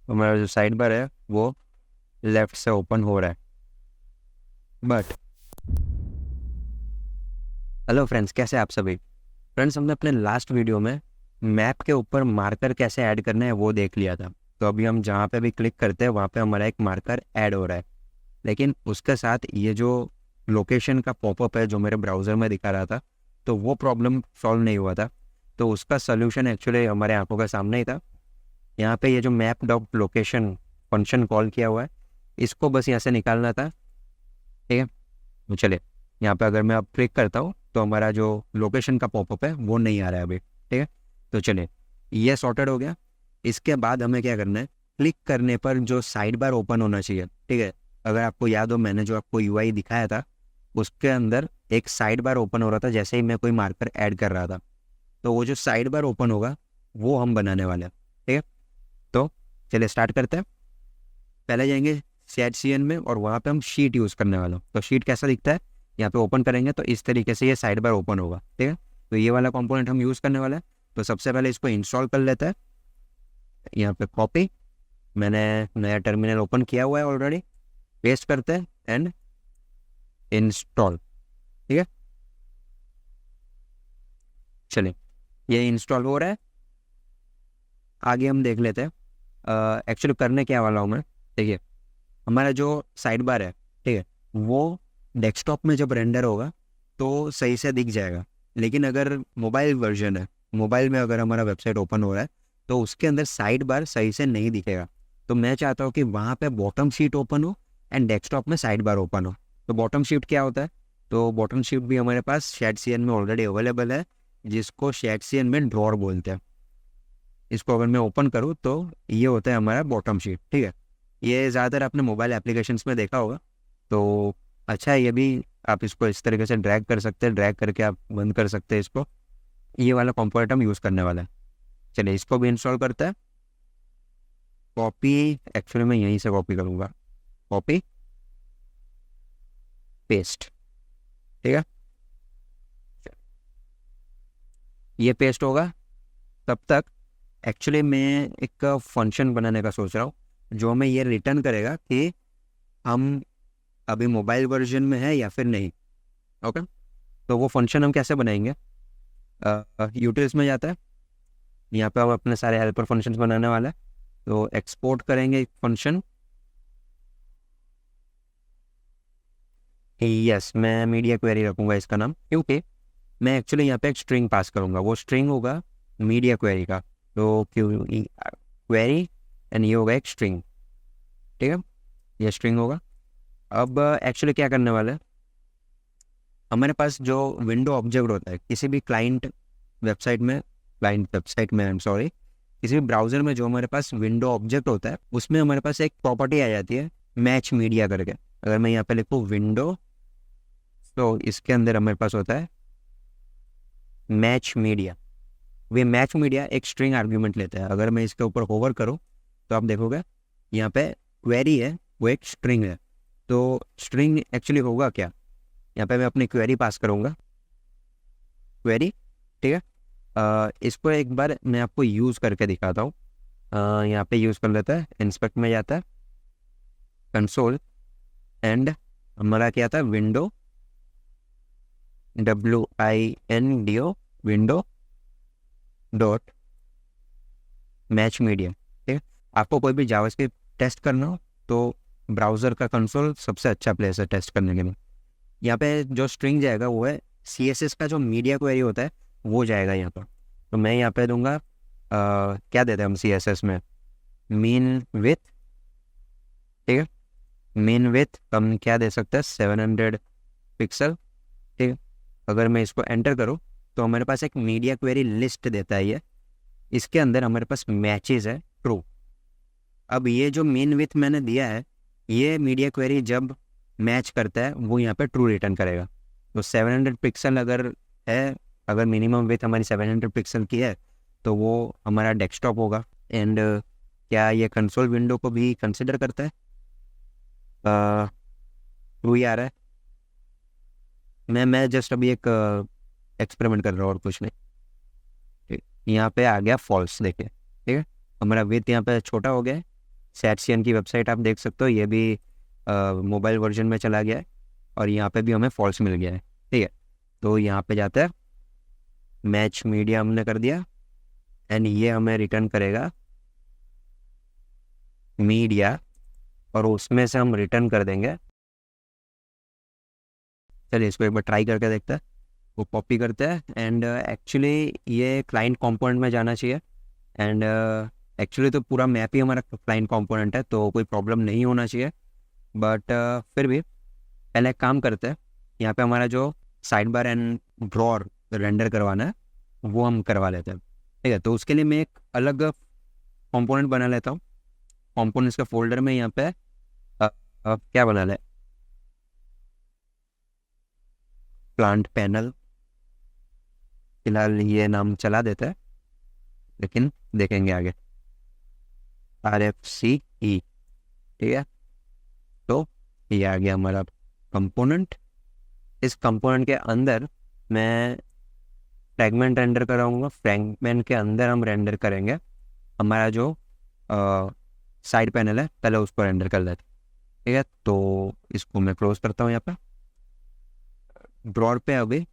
हमारा जो side bar है वो लेफ्ट से ओपन हो रहा है। बट हेलो फ्रेंड्स, कैसे आप सभी। फ्रेंड्स, हमने अपने लास्ट वीडियो में मैप के ऊपर मार्कर कैसे ऐड करना है वो देख लिया था। तो अभी हम जहाँ पे भी क्लिक करते हैं वहाँ पे हमारा एक मार्कर ऐड हो रहा है। लेकिन उसके साथ ये जो लोकेशन का पॉपअप है जो मेरे ब्राउज़र में दिखा रहा था, तो वो प्रॉब्लम सॉल्व नहीं हुआ था। तो उसका सल्यूशन एक्चुअली हमारे आंखों के सामने ही था। यहाँ पे ये जो map dot location function call किया हुआ है, इसको बस यहाँ से निकालना था। ठीक है, तो चलिए, यहाँ पे अगर मैं अब क्लिक करता हूँ तो हमारा जो लोकेशन का पॉपअप है वो नहीं आ रहा है अभी। ठीक है, तो चलिए, ये सॉर्टेड हो गया। इसके बाद हमें क्या करना है, क्लिक करने पर जो साइड बार ओपन होना चाहिए। ठीक है, अगर आपको याद हो, मैंने जो आपको यूआई दिखाया था उसके अंदर एक साइड बार ओपन हो रहा था जैसे ही मैं कोई मार्कर ऐड कर रहा था। तो वो जो साइड बार ओपन होगा वो हम बनाने वाले हैं। ठीक है, तो चलिए स्टार्ट करते हैं। पहले जाएंगे CHCN में और वहाँ पे हम शीट यूज़ करने वाला हूँ। तो शीट कैसा दिखता है, यहाँ पे ओपन करेंगे तो इस तरीके से ये साइड बार ओपन होगा। ठीक है, तो ये वाला कंपोनेंट हम यूज़ करने वाला है। तो सबसे पहले इसको इंस्टॉल कर लेते हैं। यहाँ पे कॉपी, मैंने नया टर्मिनल ओपन किया हुआ है ऑलरेडी। पेस्ट करते हैं एंड इंस्टॉल। ठीक है, चलिए, ये इंस्टॉल हो रहा है। आगे हम देख लेते हैं एक्चुअली करने क्या वाला हूँ मैं। देखिए, हमारा जो साइड बार है, ठीक है, वो डेस्कटॉप में जब रेंडर होगा तो सही से दिख जाएगा। लेकिन अगर मोबाइल वर्जन है, मोबाइल में अगर हमारा वेबसाइट ओपन हो रहा है तो उसके अंदर साइड बार सही से नहीं दिखेगा। तो मैं चाहता हूँ कि वहाँ पे बॉटम शीट ओपन हो एंड डेस्कटॉप में साइड बार ओपन हो। तो बॉटम शीट क्या होता है, तो बॉटम शीट भी हमारे पास शेडसीएन में ऑलरेडी अवेलेबल है, जिसको शेडसीएन में ड्रॉर बोलते हैं। इसको अगर मैं ओपन करूँ तो ये होता है हमारा बॉटम शीट। ठीक है, ये ज़्यादातर आपने मोबाइल एप्लीकेशंस में देखा होगा। तो अच्छा है, ये भी आप इसको इस तरीके से ड्रैग कर सकते हैं, ड्रैग करके आप बंद कर सकते हैं इसको। ये वाला कंपोनेंट हम यूज़ करने वाला है। चलिए, इसको भी इंस्टॉल करते हैं। कॉपी, एक्चुअली मैं यहीं से कॉपी करूँगा। Copy paste. ठीक है, ये पेस्ट होगा। तब तक एक्चुअली मैं एक फंक्शन बनाने का सोच रहा हूँ जो हमें ये रिटर्न करेगा कि हम अभी मोबाइल वर्जन में है या फिर नहीं। ओके, तो वो फंक्शन हम कैसे बनाएंगे, यूटिल्स में जाता है। यहाँ पे हम अपने सारे हेल्पर फंक्शंस बनाने वाला है। तो एक्सपोर्ट करेंगे एक फंक्शन। यस, मैं मीडिया क्वेरी रखूँगा इसका नाम, क्योंकि मैं एक्चुअली यहाँ पे एक स्ट्रिंग पास करूँगा। वो स्ट्रिंग होगा मीडिया क्वेरी का। तो क्यों क्वेरी एंड ये होगा एक स्ट्रिंग। ठीक है, ये स्ट्रिंग होगा। अब एक्चुअली क्या करने वाला है, हमारे पास जो विंडो ऑब्जेक्ट होता है किसी भी क्लाइंट वेबसाइट में, आई एम सॉरी, किसी भी ब्राउज़र में जो हमारे पास विंडो ऑब्जेक्ट होता है उसमें हमारे पास एक प्रॉपर्टी आ जाती है मैच मीडिया करके। अगर मैं यहाँ पे लिखूँ विंडो, तो इसके अंदर हमारे पास होता है match media. Way match media एक स्ट्रिंग आर्ग्यूमेंट लेता है। अगर मैं इसके ऊपर होवर करूँ तो आप देखोगे यहाँ पे क्वेरी है, वो एक स्ट्रिंग है। तो स्ट्रिंग एक्चुअली होगा क्या, यहाँ पे मैं अपनी क्वेरी पास करूँगा, क्वेरी। ठीक है, इसको एक बार मैं आपको यूज़ करके दिखाता हूँ। यहाँ पे यूज़ कर लेता है, इंस्पेक्ट में जाता है, कंसोल, एंड हमारा क्या था, window, WINDO, window dot match media. ठीक है, आपको कोई भी जावास्क्रिप्ट टेस्ट करना हो तो ब्राउज़र का कंसोल सबसे अच्छा प्लेस है टेस्ट करने के लिए। यहाँ पे जो स्ट्रिंग जाएगा वो है CSS का जो मीडिया क्वेरी होता है वो जाएगा यहाँ पर। तो मैं यहाँ पे दूंगा क्या देते हैं हम CSS में, मीन विथ। ठीक है, मीन विथ हम क्या दे सकते हैं, 700 पिक्सल। ठीक है, अगर मैं इसको एंटर करूँ तो हमारे पास एक मीडिया क्वेरी लिस्ट देता है ये। इसके अंदर हमारे पास मैचेस है ट्रू। अब ये जो मीन विथ मैंने दिया है, ये मीडिया क्वेरी जब मैच करता है वो यहाँ पे ट्रू रिटर्न करेगा। तो 700 पिक्सल अगर है, अगर मिनिमम विथ हमारी 700 पिक्सल की है तो वो हमारा डेस्कटॉप होगा। एंड क्या ये कंसोल विंडो को भी कंसिडर करता है, ट्रू ही आ रहा है। मैं जस्ट अभी एक एक्सपेरिमेंट कर रहा हूँ और कुछ नहीं। ठीक, यहाँ पे आ गया फॉल्स, देखिए। ठीक है, हमारा विथ यहाँ पे छोटा हो गया है सैटसीएन की वेबसाइट आप देख सकते हो, ये भी मोबाइल वर्जन में चला गया है और यहाँ पे भी हमें फॉल्स मिल गया है। ठीक है, तो यहाँ पे जाते हैं, मैच मीडिया हमने कर दिया एंड ये हमें रिटर्न करेगा मीडिया, और उसमें से हम रिटर्न कर देंगे। चलिए इसको एक बार ट्राई करके देखते हैं। वो कॉपी करते हैं एंड एक्चुअली ये क्लाइंट कंपोनेंट में जाना चाहिए एंड एक्चुअली तो पूरा मैप ही हमारा क्लाइंट कंपोनेंट है, तो कोई प्रॉब्लम नहीं होना चाहिए। बट फिर भी पहले एक काम करते हैं, यहाँ पे हमारा जो side bar and drawer render करवाना है वो हम करवा लेते हैं। ठीक है, तो उसके लिए मैं एक अलग कंपोनेंट बना लेता हूँ। कंपोनेंट्स के फोल्डर में यहाँ पे क्या बना ले, प्लांट पैनल, फिलहाल ये नाम चला देता है लेकिन देखेंगे आगे, RFCE। ठीक है, तो ये आ गया हमारा कंपोनेंट। इस कंपोनेंट के अंदर मैं फ्रैगमेंट रेंडर कराऊंगा। फ्रैगमेंट के अंदर हम रेंडर करेंगे हमारा जो साइड पैनल है, पहले उसको रेंडर कर लेते हैं। ठीक है, तो इसको मैं क्लोज करता हूँ यहाँ पे ड्रॉर पे। अभी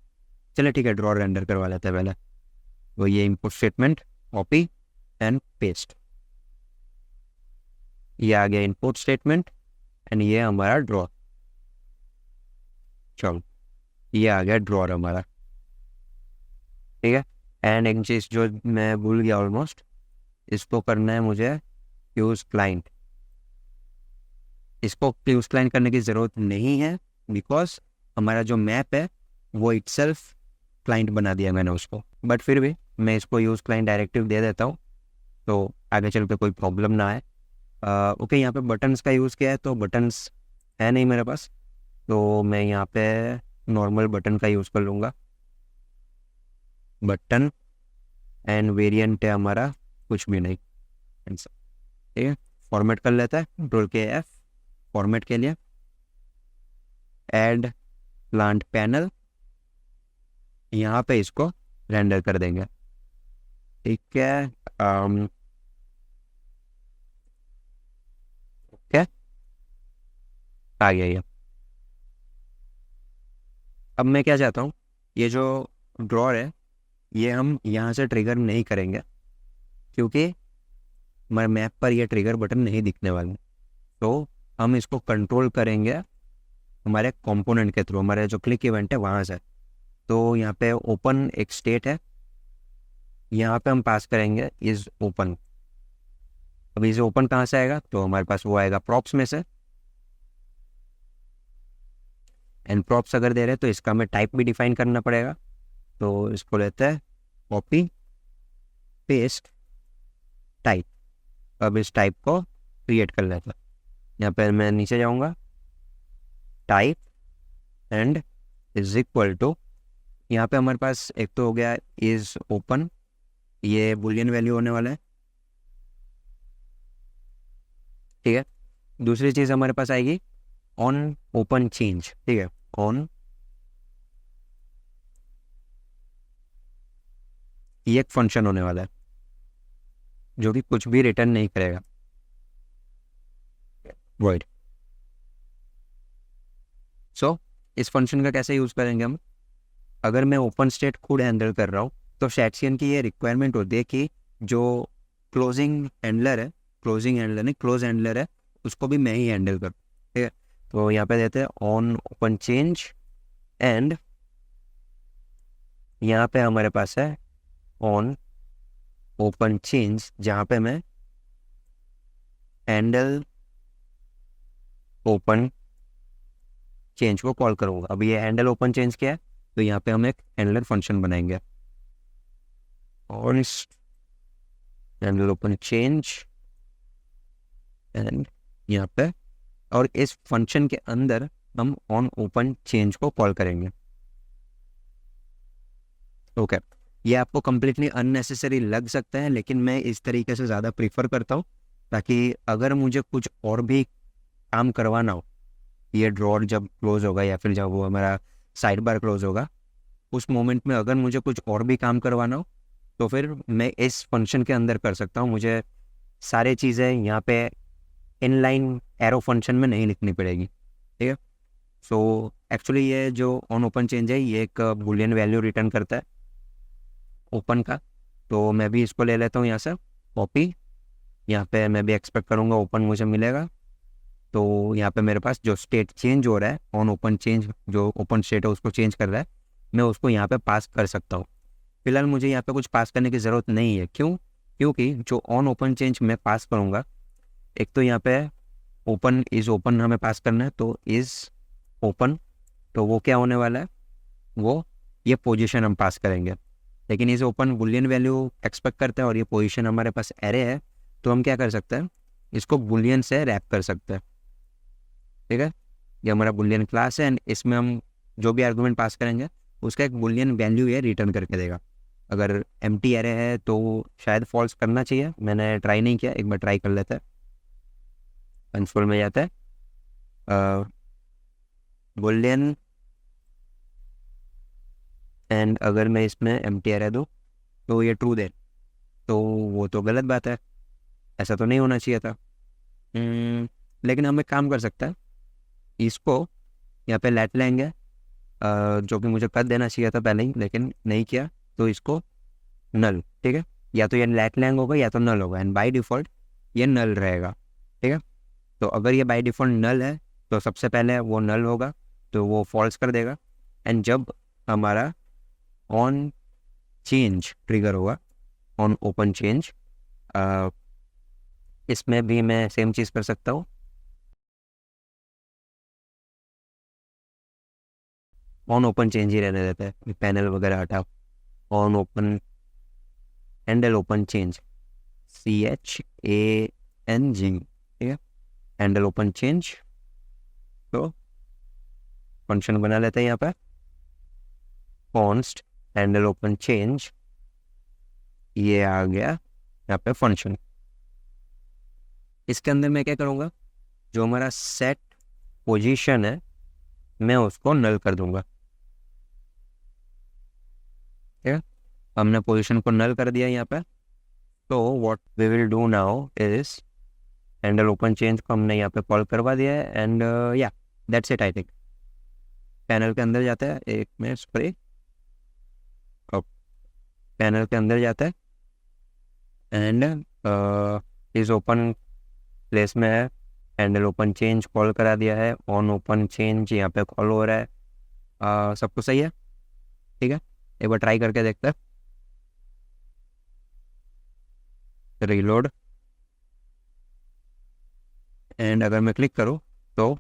चले ठीक है, ड्रॉर रेंडर करवा लेते हैं पहले। वो ये input statement copy and paste, ये आ गया इनपुट स्टेटमेंट एंड ये हमारा ड्रॉर। चलो ये आ गया ड्रॉर हमारा। ठीक है, एंड एक चीज़ जो मैं भूल गया ऑलमोस्ट, इसको करना है मुझे यूज़ क्लाइंट। इसको यूज़ क्लाइंट करने की ज़रूरत नहीं है बिकॉज हमारा जो मैप है वो इटसेल्फ क्लाइंट बना दिया मैंने उसको। बट फिर भी मैं इसको यूज़ क्लाइंट डायरेक्टिव दे देता हूँ तो आगे चल के कोई प्रॉब्लम ना आए। ओके, यहाँ पे बटन्स का यूज़ किया है तो बटन्स है नहीं मेरे पास, तो मैं यहाँ पे नॉर्मल बटन का यूज़ कर लूँगा। बटन एंड वेरिएंट है हमारा कुछ भी नहीं। ठीक है, फॉर्मेट कर लेता है, Ctrl+F फॉर्मेट के लिए। ऐड प्लांट पैनल, यहाँ पे इसको रेंडर कर देंगे। ठीक है, ओके आ गया ये। अब मैं क्या चाहता हूँ, ये जो ड्रॉर है ये हम यहाँ से ट्रिगर नहीं करेंगे क्योंकि हमारे मैप पर ये ट्रिगर बटन नहीं दिखने वाले, तो हम इसको कंट्रोल करेंगे हमारे कंपोनेंट के थ्रू, हमारे जो क्लिक इवेंट है वहाँ से। तो यहाँ पे ओपन एक स्टेट है, यहाँ पे हम पास करेंगे इज ओपन। अब इज ओपन कहाँ से आएगा, तो हमारे पास वो आएगा प्रॉप्स में से। एंड प्रॉप्स अगर दे रहे हैं तो इसका हमें टाइप भी डिफाइन करना पड़ेगा, तो इसको लेते हैं कॉपी पेस्ट टाइप। अब इस टाइप को क्रिएट कर लेते हैं। यहाँ पर मैं नीचे जाऊँगा, type and is equal to, यहाँ पे हमारे पास एक तो हो गया इज ओपन, ये बुलियन वैल्यू होने वाला है। ठीक है, दूसरी चीज़ हमारे पास आएगी ऑन ओपन चेंज। ठीक है, ऑन, ये एक फंक्शन होने वाला है जो कि कुछ भी रिटर्न नहीं करेगा, वॉइड। सो इस फंक्शन का कैसे यूज़ करेंगे हम, अगर मैं ओपन स्टेट खुद हैंडल कर रहा हूँ तो सैटसीएन की ये रिक्वायरमेंट होती है कि जो क्लोजिंग हैंडलर है, क्लोजिंग हैंडलर नहीं क्लोज हैंडलर है, उसको भी मैं ही हैंडल करूँ। ठीक है, तो यहाँ पे देते हैं ऑन ओपन चेंज एंड यहाँ पे हमारे पास है ऑन ओपन चेंज, जहाँ पे मैं हैंडल ओपन चेंज को कॉल करूँगा। अब ये हैंडल ओपन चेंज क्या है, तो यहाँ पे हम एक हैंडलर फंक्शन बनाएंगे और इस हैंडल ओपन चेंज एंड यहाँ पे, और इस फंक्शन के अंदर हम ऑन ओपन चेंज को कॉल करेंगे। ओके, ये आपको कंप्लीटली अननेसेसरी लग सकता है लेकिन मैं इस तरीके से ज़्यादा प्रीफर करता हूँ, ताकि अगर मुझे कुछ और भी काम करवाना हो, ये ड्रॉर जब क्लोज होगा या फिर जब वो हमारा साइड बार क्लोज होगा, उस मोमेंट में अगर मुझे कुछ और भी काम करवाना हो तो फिर मैं इस फंक्शन के अंदर कर सकता हूँ। मुझे सारी चीज़ें यहाँ पे इनलाइन एरो फंक्शन में नहीं लिखनी पड़ेगी, ठीक है। सो एक्चुअली ये जो ऑन ओपन चेंज है ये एक बुलियन वैल्यू रिटर्न करता है ओपन का। तो मैं भी इसको ले लेता हूँ यहाँ से कॉपी, यहाँ पे मैं भी एक्सपेक्ट करूँगा ओपन मुझे मिलेगा। तो यहाँ पे मेरे पास जो स्टेट चेंज हो रहा है ऑन ओपन चेंज, जो ओपन स्टेट है उसको चेंज कर रहा है, मैं उसको यहाँ पे पास कर सकता हूँ। फिलहाल मुझे यहाँ पे कुछ पास करने की ज़रूरत नहीं है, क्यों? क्योंकि जो ऑन ओपन चेंज मैं पास करूँगा, एक तो यहाँ पे ओपन हमें पास करना है, तो इज़ ओपन, तो वो क्या होने वाला है, वो ये पोजीशन हम पास करेंगे। लेकिन इस ओपन बुलियन वैल्यू एक्सपेक्ट करता है और ये पोजीशन हमारे पास एरे है, तो हम क्या कर सकते हैं, इसको बुलियन से रैप कर सकते हैं, ठीक है। ये हमारा बुलियन क्लास है एंड इसमें हम जो भी आर्गूमेंट पास करेंगे उसका एक बुलियन वैल्यू ये रिटर्न करके देगा। अगर एम्प्टी एरे है तो शायद फॉल्स करना चाहिए, मैंने ट्राई नहीं किया, एक बार ट्राई कर लेते हैं। कंसोल में जाता है बुलियन एंड अगर मैं इसमें एम्प्टी एरे दूँ तो ये ट्रू दे, तो वो तो गलत बात है, ऐसा तो नहीं होना चाहिए था। लेकिन हम एक काम कर सकते हैं, इसको यहाँ पे लेट लेंगे, जो कि मुझे कर देना चाहिए था पहले ही लेकिन नहीं किया, तो इसको नल, ठीक है। या तो ये लेट लैंग होगा या तो नल होगा एंड बाय डिफ़ॉल्ट ये नल रहेगा, ठीक है। तो अगर ये बाय डिफ़ॉल्ट नल है तो सबसे पहले वो नल होगा, तो वो फॉल्स कर देगा। एंड जब हमारा ऑन चेंज ट्रिगर होगा, ऑन ओपन चेंज, इसमें भी मैं सेम चीज़ कर सकता हूँ, ऑन ओपन चेंज ही रहने देता है, पैनल वगैरह हटाओ, on open handle open change, CHANG, ठीक है, हैंडल ओपन चेंज। तो फंक्शन बना लेते हैं यहाँ पे, कॉन्स्ट हैंडल ओपन चेंज, ये आ गया यहाँ पे फंक्शन। इसके अंदर मैं क्या करूँगा, जो हमारा सेट पोजीशन है मैं उसको नल कर दूंगा, ठीक है। हमने पोजीशन को नल कर दिया यहाँ पे। तो what we will do now is handle open change को हमने यहाँ पे कॉल करवा दिया है एंड या that's it I think. Panel के अंदर जाता है, एक मिनट सॉरी, पैनल के अंदर जाता है एंड इस ओपन प्लेस में है, हैंडल ओपन चेंज कॉल करा दिया है, ऑन ओपन चेंज यहाँ पे कॉल हो रहा है, सब कुछ सही है, ठीक है। एक बार ट्राई करके देखते हैं, रीलोड, एंड अगर मैं क्लिक करूँ तो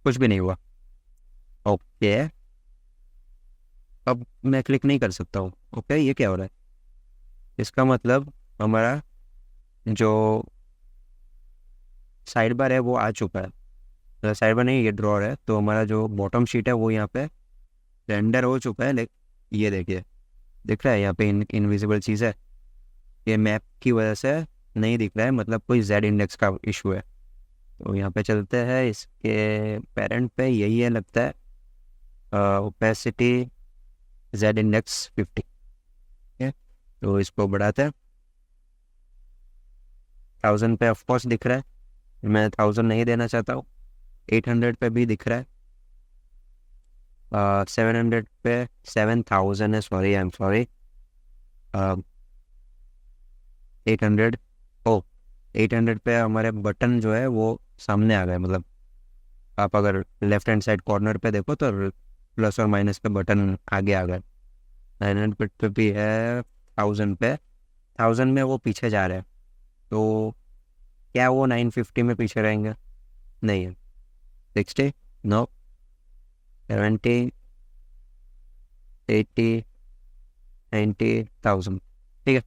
कुछ भी नहीं हुआ, ओके। अब मैं क्लिक नहीं कर सकता हूँ, ओके। ये क्या हो रहा है, इसका मतलब हमारा जो साइड बार है वो आ चुका है, साइड बार नहीं ये ड्रॉर है, तो हमारा जो बॉटम शीट है वो यहाँ पे रेंडर हो चुका है। लेकिन ये देखिए, दिख रहा है यहाँ पे इनविजिबल चीज़ है, ये मैप की वजह से नहीं दिख रहा है, मतलब कोई जेड इंडेक्स का इशू है। तो यहाँ पे चलते हैं, इसके पेरेंट पे यही है लगता है, ओपेसिटी जेड इंडेक्स 50, है। तो इसको बढ़ाते हैं, 1000 पे ऑफकोर्स दिख रहा है, मैं 1000 नहीं देना चाहता हूँ, 800 पे भी दिख रहा है, 700 पे 7000 है, सॉरी आई एम सॉरी, 800, ओ 800 पे हमारे बटन जो है वो सामने आ गए, मतलब आप अगर लेफ्ट हैंड साइड कॉर्नर पे देखो तो प्लस और माइनस पे बटन आगे आ गए। 900 पे भी है, 1000 पे, 1000 में वो पीछे जा रहे हैं, तो क्या वो 950 में पीछे रहेंगे? नहीं है, 60, नो, 70, 80, 90, 1000, ठीक है,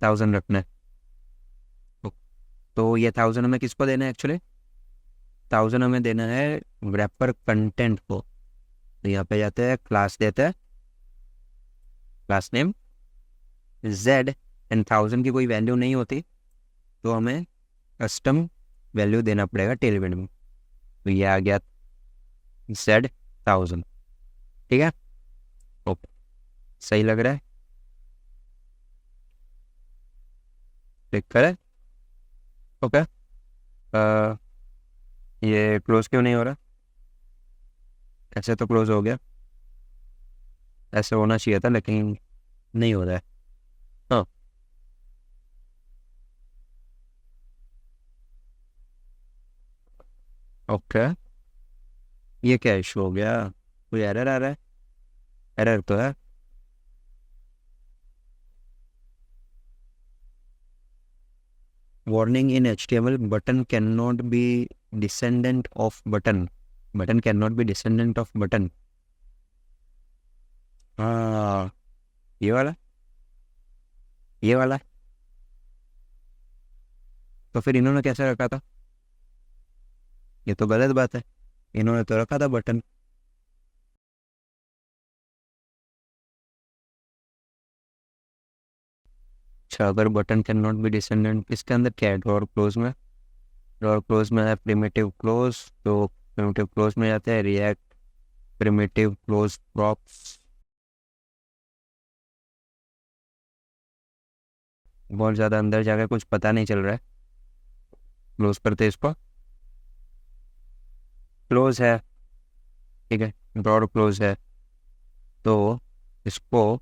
1000 रखना है। तो ये 1000 हमें किसको देना है एक्चुअली, 1000 हमें देना है रैपर कंटेंट को। तो यहाँ पे जाते हैं, क्लास देते हैं, क्लास नेम जेड, एंड 1000 की कोई वैल्यू नहीं होती तो हमें कस्टम वैल्यू देना पड़ेगा टेलविंड में। तो ये आ गया जेड 1000, ठीक है, ओके, सही लग रहा है, क्लिक करें, ओके। ये क्लोज क्यों नहीं हो रहा? ऐसे तो क्लोज हो गया, ऐसे होना चाहिए था लेकिन नहीं हो रहा है। हाँ, ओके। ये क्या इशू हो गया? कोई एरर आ रहा है? एरर तो है। Warning in HTML, button can not be descendant off button. Button can not be descendant off button. हाँ, ये वाला, ये वाला। तो फिर इन्होंने कैसे रखा था? ये तो गलत बात है, इन्होंने तो रखा था बटन। अच्छा, अगर button can not be descendant, इसके अंदर क्या है ड्रॉर क्लोज में? ड्रॉर क्लोज में है प्रिमिटिव क्लोज, तो प्रिमिटिव क्लोज में जाते हैं रिएक्ट प्रिमिटिव क्लोज प्रॉप्स। बहुत ज़्यादा अंदर जाकर कुछ पता नहीं चल रहा है। क्लोज करते इसको, क्लोज है, ठीक है, ड्रॉर क्लोज है। तो इसको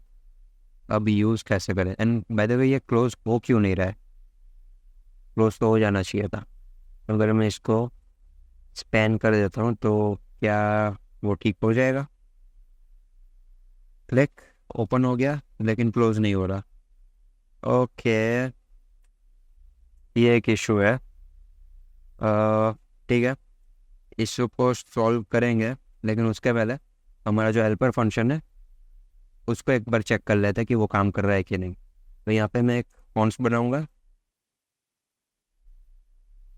अब यूज़ कैसे करें? एंड बाय द वे ये क्लोज हो क्यों नहीं रहा है? क्लोज तो हो जाना चाहिए था। अगर मैं इसको स्पैन कर देता हूँ तो क्या वो ठीक हो जाएगा? क्लिक, ओपन हो गया लेकिन क्लोज नहीं हो रहा। ओके, ये एक इशू है। ठीक है, इशू को सॉल्व करेंगे, लेकिन उसके पहले हमारा जो हेल्पर फंक्शन है उसको एक बार चेक कर लेते हैं कि वो काम कर रहा है कि नहीं। तो यहाँ पे मैं एक कॉन्स बनाऊंगा,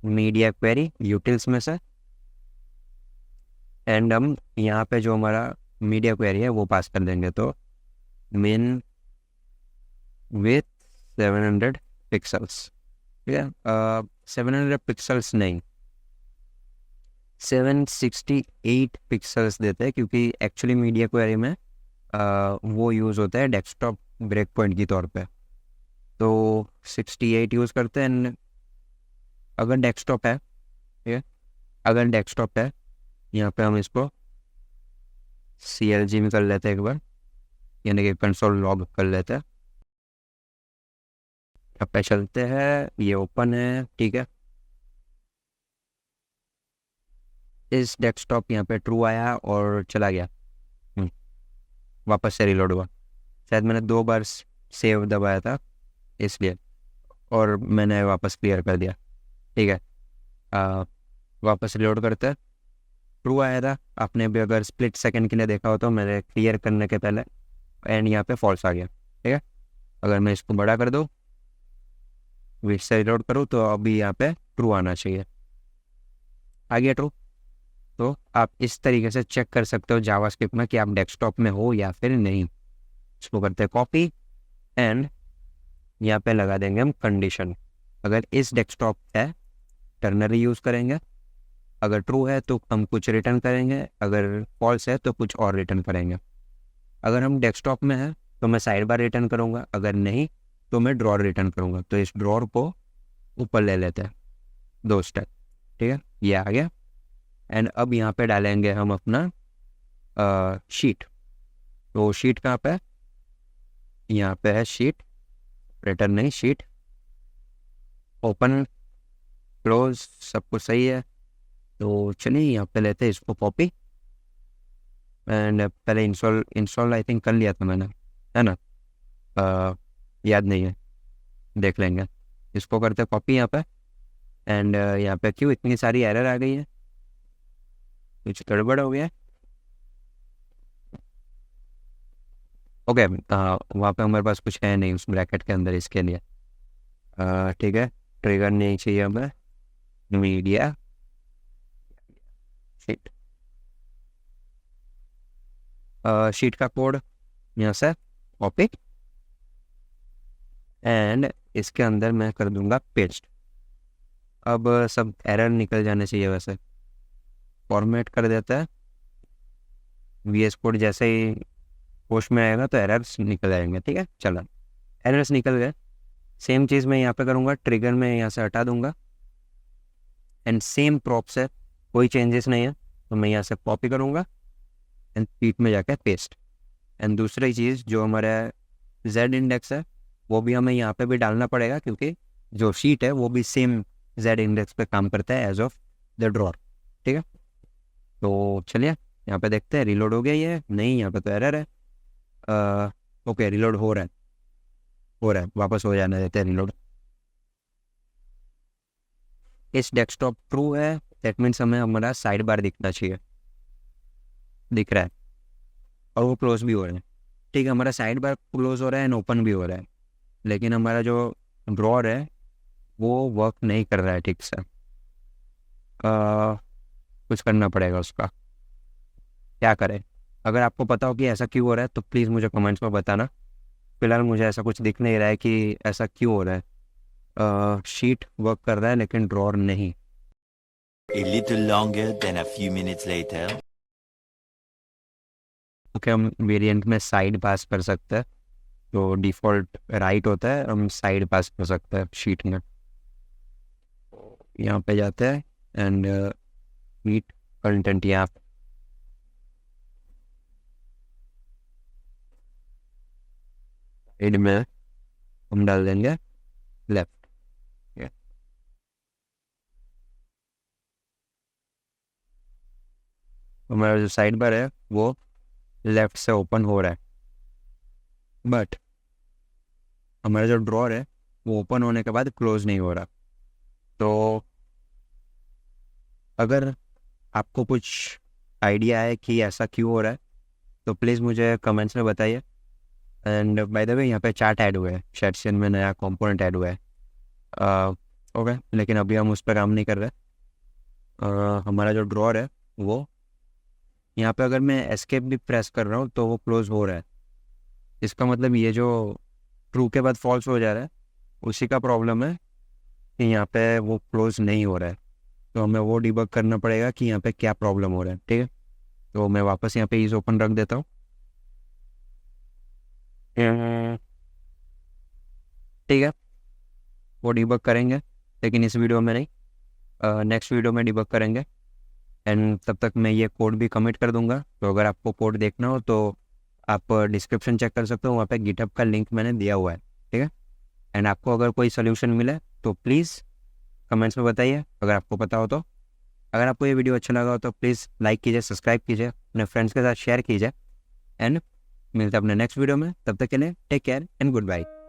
मीडिया क्वेरी यूटिल्स में से, एंड हम यहाँ पे जो हमारा मीडिया क्वेरी है वो पास कर देंगे। तो मेन विथ 700 पिक्सल्स, ठीक है। 700 पिक्सल्स नहीं, 768 पिक्सल्स देते हैं, क्योंकि एक्चुअली मीडिया क्वेरी में वो यूज़ होता है डेस्कटॉप ब्रेक पॉइंट की तौर पे। तो 68 यूज़ करते हैं। अगर डेस्कटॉप है, ठीक है, अगर डेस्कटॉप है, यहाँ पे हम इसको CLG में कर लेते हैं एक बार, यानी कि कंसोल लॉग कर लेते हैं। अब पे चलते हैं, ये ओपन है, ठीक है। इस डेस्कटॉप यहाँ पे ट्रू आया और चला गया। वापस से रिलोड हुआ, शायद मैंने 2 बार सेव दबाया था इसलिए, और मैंने वापस क्लियर कर दिया, ठीक है। वापस रिलोड करते हैं, ट्रू आया था। आपने भी अगर स्प्लिट सेकंड के लिए देखा हो तो मेरे क्लियर करने के पहले, एंड यहाँ पे फॉल्स आ गया, ठीक है। अगर मैं इसको बड़ा कर दूँ, विच से रिलोड करूँ, तो अभी यहाँ पे ट्रू आना चाहिए। आ गया ट्रू। तो आप इस तरीके से चेक कर सकते हो जावास्क्रिप्ट में कि आप डेस्कटॉप में हो या फिर नहीं। इसको करते हैं कॉपी, एंड यहाँ पे लगा देंगे हम कंडीशन। अगर इस डेस्कटॉप है टर्नरी यूज़ करेंगे, अगर ट्रू है तो हम कुछ रिटर्न करेंगे, अगर फॉल्स है तो कुछ और रिटर्न करेंगे। अगर हम डेस्कटॉप में है तो मैं साइड बार रिटर्न करूँगा, अगर नहीं तो मैं ड्रॉर रिटर्न करूँगा। तो इस ड्रॉर को ऊपर ले लेते हैं 2 स्टेप, ठीक है, ये आ गया। एंड अब यहाँ पे डालेंगे हम अपना शीट। तो शीट कहाँ पे है? यहाँ पे है शीट, रिटर्न नहीं, शीट। ओपन, क्लोज, सब कुछ सही है। तो चलिए यहाँ पे लेते हैं इसको कॉपी, एंड पहले इंस्टॉल इंस्टॉल आई थिंक कर लिया था मैंने, है ना? याद नहीं है, देख लेंगे। इसको करते कॉपी यहाँ पे, एंड यहाँ पे क्यों इतनी सारी एरर आ गई है? कुछ गड़बड़ हो गया है? ओके, वहाँ पे हमारे पास कुछ है नहीं उस ब्रैकेट के अंदर इसके लिए। ठीक है, ट्रिगर नहीं चाहिए हमें, मीडिया शीट। शीट का कोड यहाँ से कॉपी, एंड इसके अंदर मैं कर दूंगा पेस्ट। अब सब एरर निकल जाने चाहिए। वैसे फॉर्मेट कर देता है, VS कोड जैसे ही पोस्ट में आएगा तो एरर्स निकल आएंगे, ठीक है। चलो, एरर्स निकल गए। सेम चीज़ मैं यहाँ पे करूँगा, ट्रिगर में यहाँ से हटा दूंगा, एंड सेम प्रॉप से कोई चेंजेस नहीं है, तो मैं यहाँ से कॉपी करूँगा एंड शीट में जाकर पेस्ट। एंड दूसरी चीज़ जो हमारा जेड इंडेक्स है वो भी हमें यहाँ पे भी डालना पड़ेगा, क्योंकि जो शीट है वो भी सेम जेड इंडेक्स पे काम करता है एज ऑफ द ड्रॉर। ठीक है, तो चलिए यहाँ पे देखते हैं रिलोड हो गया ये, नहीं यहाँ पे तो एरर है। ओके, रिलोड हो रहा है, वापस हो जाने देते हैं रिलोड। इस डेस्कटॉप ट्रू है, दैट मीन्स हमें हमारा साइड बार दिखना चाहिए, दिख रहा है और वो क्लोज भी हो रहा है। ठीक है, हमारा साइड बार क्लोज हो रहा है एंड ओपन भी हो रहा है, लेकिन हमारा जो ड्रॉर है वो वर्क नहीं कर रहा है ठीक से। कुछ करना पड़ेगा उसका, क्या करें? अगर आपको पता हो कि ऐसा क्यों हो रहा है तो प्लीज़ मुझे कमेंट्स में बताना। फिलहाल मुझे ऐसा कुछ दिख नहीं रहा है कि ऐसा क्यों हो रहा है। शीट वर्क कर रहा है लेकिन ड्रॉर नहीं। A little longer than a few minutes later. Okay, हम वेरिएंट में साइड पास कर सकते हैं, तो डिफ़ॉल्ट राइट होता है, हम साइड पास कर सकते हैं शीट में। यहाँ पे जाते हैं एंड शीट कंटेंट यहाँ साइड में हम डाल देंगे लेफ्ट। हमारा जो साइड बार है वो लेफ्ट से ओपन हो रहा है, बट हमारा जो ड्रॉर है वो ओपन होने के बाद क्लोज नहीं हो रहा। तो अगर आपको कुछ आइडिया है कि ऐसा क्यों हो रहा है तो प्लीज़ मुझे कमेंट्स में बताइए। एंड बाय द वे यहाँ पे चार्ट ऐड हुआ है, शेडसन में नया कंपोनेंट ऐड हुआ है। ओके, लेकिन अभी हम उस पर काम नहीं कर रहे। हमारा जो ड्रॉर है वो यहाँ पे अगर मैं एस्केप भी प्रेस कर रहा हूँ तो वो क्लोज हो रहा है। इसका मतलब ये जो ट्रू के बाद फॉल्स हो जा रहा है उसी का प्रॉब्लम है कि यहाँ पे वो क्लोज नहीं हो रहा है। तो हमें वो डिबग करना पड़ेगा कि यहाँ पे क्या प्रॉब्लम हो रहा है। ठीक है, तो मैं वापस यहाँ पे ईज ओपन रख देता हूँ। ठीक है, वो डिबग करेंगे, लेकिन इस वीडियो में नहीं, नेक्स्ट वीडियो में डिबग करेंगे। एंड तब तक मैं ये कोड भी कमिट कर दूंगा, तो अगर आपको कोड देखना हो तो आप डिस्क्रिप्शन चेक कर सकते हो, वहाँ पे गिटहब का लिंक मैंने दिया हुआ है। ठीक है, एंड आपको अगर कोई सोल्यूशन मिले तो प्लीज़ कमेंट्स में बताइए अगर आपको पता हो तो। अगर आपको ये वीडियो अच्छा लगा हो तो प्लीज़ लाइक कीजिए, सब्सक्राइब कीजिए, अपने फ्रेंड्स के साथ शेयर कीजिए। एंड मिलते हैं अपने नेक्स्ट वीडियो में, तब तक के लिए take care and good bye.